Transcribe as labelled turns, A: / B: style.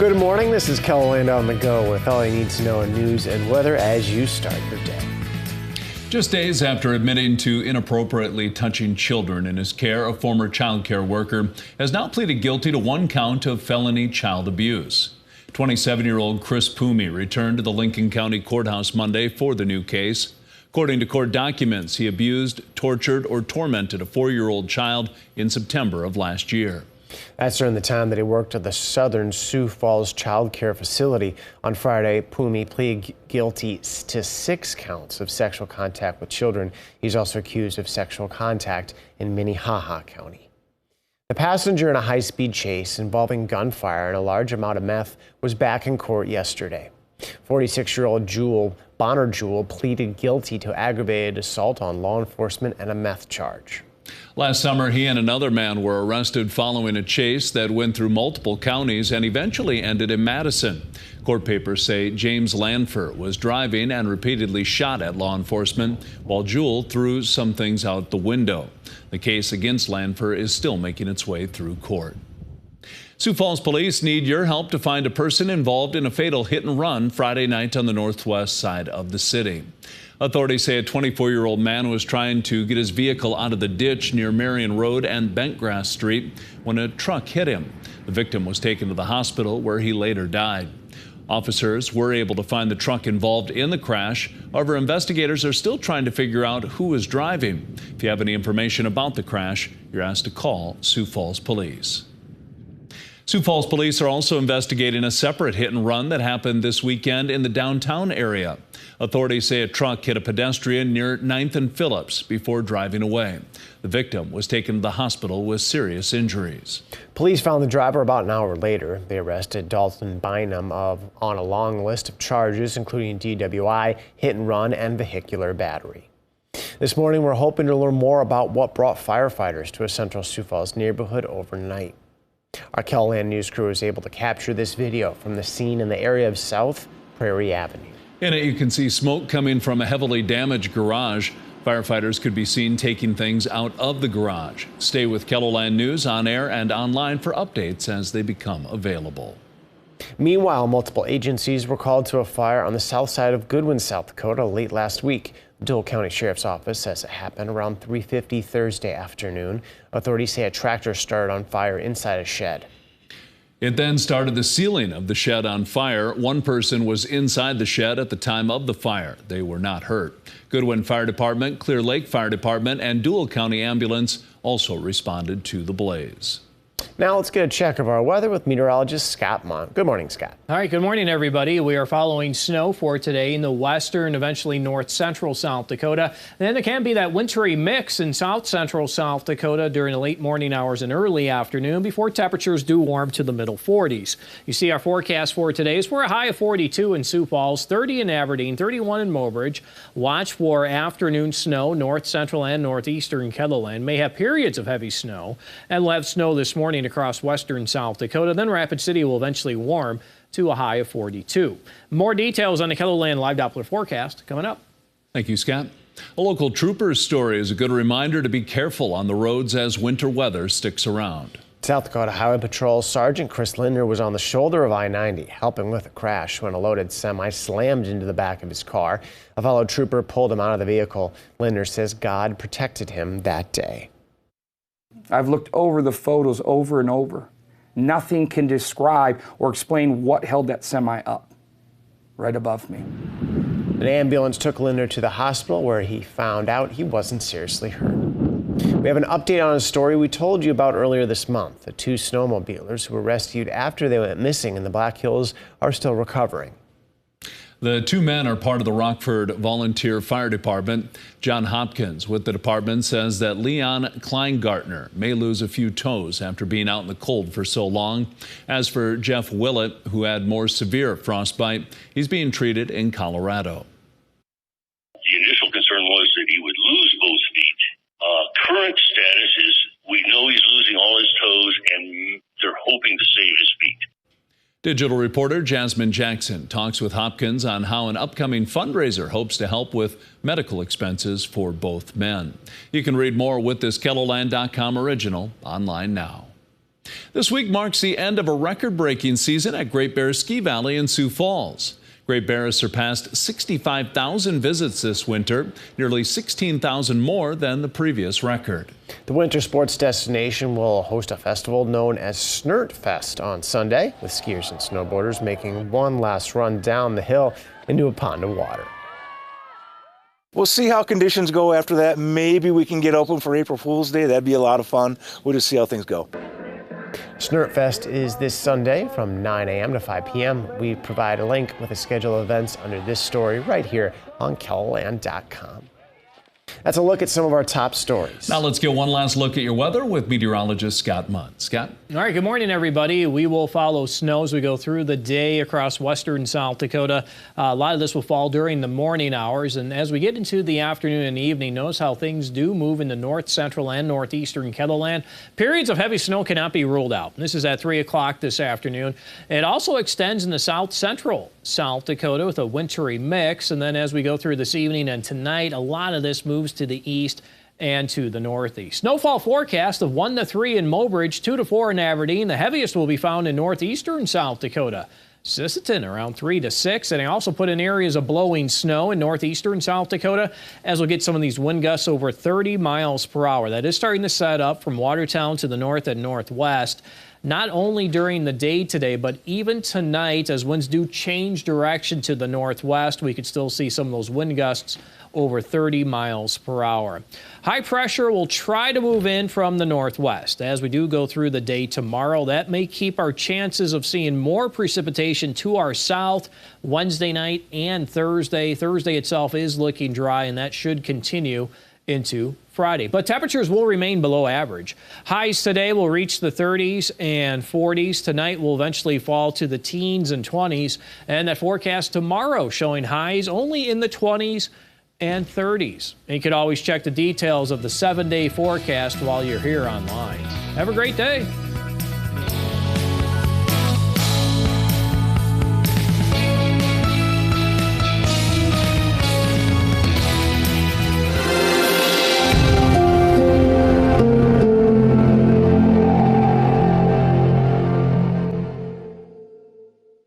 A: Good morning, this is Keller on the go with all you need to know in news and weather as you start your day.
B: Just days after admitting to inappropriately touching children in his care, a former child care worker has now pleaded guilty to 1 count of felony child abuse. 27-year-old Chris Pumi returned to the Lincoln County Courthouse Monday for the new case. According to court documents, he abused, tortured, or tormented a 4-year-old child in September of last year.
A: That's during the time that he worked at the Southern Sioux Falls Child Care Facility. On Friday, Pumi pleaded guilty to 6 counts of sexual contact with children. He's also accused of sexual contact in Minnehaha County. The passenger in a high-speed chase involving gunfire and a large amount of meth was back in court yesterday. 46-year-old Bonner Jewell pleaded guilty to aggravated assault on law enforcement and a meth charge.
B: Last summer, he and another man were arrested following a chase that went through multiple counties and eventually ended in Madison. Court papers say James Lanfer was driving and repeatedly shot at law enforcement while Jewell threw some things out the window. The case against Lanfer is still making its way through court. Sioux Falls police need your help to find a person involved in a fatal hit and run Friday night on the northwest side of the city. Authorities say a 24-year-old man was trying to get his vehicle out of the ditch near Marion Road and Bentgrass Street when a truck hit him. The victim was taken to the hospital where he later died. Officers were able to find the truck involved in the crash. However, investigators are still trying to figure out who was driving. If you have any information about the crash, you're asked to call Sioux Falls Police. Sioux Falls police are also investigating a separate hit and run that happened this weekend in the downtown area. Authorities say a truck hit a pedestrian near 9th and Phillips before driving away. The victim was taken to the hospital with serious injuries.
A: Police found the driver about an hour later. They arrested Dalton Bynum on a long list of charges, including DWI, hit and run, and vehicular battery. This morning, we're hoping to learn more about what brought firefighters to a central Sioux Falls neighborhood overnight. Our KELOLAND News crew was able to capture this video from the scene in the area of South Prairie Avenue.
B: In it, you can see smoke coming from a heavily damaged garage. Firefighters could be seen taking things out of the garage. Stay with KELOLAND News on air and online for updates as they become available.
A: Meanwhile, multiple agencies were called to a fire on the south side of Goodwin, South Dakota late last week. The Dole County Sheriff's Office says it happened around 3:50 Thursday afternoon. Authorities say a tractor started on fire inside a shed.
B: It then started the ceiling of the shed on fire. One person was inside the shed at the time of the fire. They were not hurt. Goodwin Fire Department, Clear Lake Fire Department, and Dual County Ambulance also responded to the blaze.
A: Now let's get a check of our weather with meteorologist Scott Mont. Good morning, Scott.
C: All right, good morning, everybody. We are following snow for today in the western, eventually north central South Dakota. And then there can be that wintry mix in south central South Dakota during the late morning hours and early afternoon before temperatures do warm to the middle 40s. You see our forecast for today is for a high of 42 in Sioux Falls, 30 in Aberdeen, 31 in Mobridge. Watch for afternoon snow north central and northeastern KELOLAND. May have periods of heavy snow, and we'll have snow this morning across western South Dakota. Then Rapid City will eventually warm to a high of 42. More details on the KELOLAND Live Doppler forecast coming up.
B: Thank you, Scott. A local trooper's story is a good reminder to be careful on the roads as winter weather sticks around.
A: South Dakota Highway Patrol Sergeant Chris Linder was on the shoulder of I-90 helping with a crash when a loaded semi slammed into the back of his car. A fellow trooper pulled him out of the vehicle. Linder says God protected him that day.
D: I've looked over the photos over and over. Nothing can describe or explain what held that semi up right above me.
A: An ambulance took Linder to the hospital where he found out he wasn't seriously hurt. We have an update on a story we told you about earlier this month. The 2 snowmobilers who were rescued after they went missing in the Black Hills are still recovering.
B: The 2 men are part of the Rockford Volunteer Fire Department. John Hopkins with the department says that Leon Kleingartner may lose a few toes after being out in the cold for so long. As for Jeff Willett, who had more severe frostbite, he's being treated in Colorado.
E: The initial concern was that he would lose both feet. Current status is we know he's losing all his toes, and they're hoping to save his feet.
B: Digital reporter Jasmine Jackson talks with Hopkins on how an upcoming fundraiser hopes to help with medical expenses for both men. You can read more with this KELOLAND.com original online now. This week marks the end of a record-breaking season at Great Bear Ski Valley in Sioux Falls. Great Bear has surpassed 65,000 visits this winter, nearly 16,000 more than the previous record.
A: The winter sports destination will host a festival known as Snert Fest on Sunday, with skiers and snowboarders making one last run down the hill into a pond of water.
F: We'll see how conditions go after that. Maybe we can get open for April Fool's Day. That'd be a lot of fun. We'll just see how things go.
A: Snert Fest is this Sunday from 9 a.m. to 5 p.m. We provide a link with a schedule of events under this story right here on KELOLAND.com. That's a look at some of our top stories.
B: Now let's get one last look at your weather with meteorologist Scott Munn. Scott?
C: All right, good morning, everybody. We will follow snow as we go through the day across western South Dakota. A lot of this will fall during the morning hours, and as we get into the afternoon and evening, notice how things do move in the north central and northeastern KELOLAND. Periods of heavy snow cannot be ruled out. This is at 3 o'clock this afternoon. It also extends in the south central South Dakota with a wintry mix, and then as we go through this evening and tonight, a lot of this moves to the east and to the northeast. Snowfall forecast of 1 to 3 in Mobridge, 2 to 4 in Aberdeen. The heaviest will be found in northeastern South Dakota. Sisseton around 3 to 6, and I also put in areas of blowing snow in northeastern South Dakota as we'll get some of these wind gusts over 30 miles per hour. That is starting to set up from Watertown to the north and northwest. Not only during the day today, but even tonight, as winds do change direction to the northwest, we could still see some of those wind gusts over 30 miles per hour. High pressure will try to move in from the northwest. As we do go through the day tomorrow, that may keep our chances of seeing more precipitation to our south Wednesday night and Thursday. Thursday itself is looking dry, and that should continue into Friday. But temperatures will remain below average. Highs today will reach the 30s and 40s. Tonight will eventually fall to the teens and 20s. And that forecast tomorrow showing highs only in the 20s and 30s. And you can always check the details of the 7-day forecast while you're here online. Have a great day.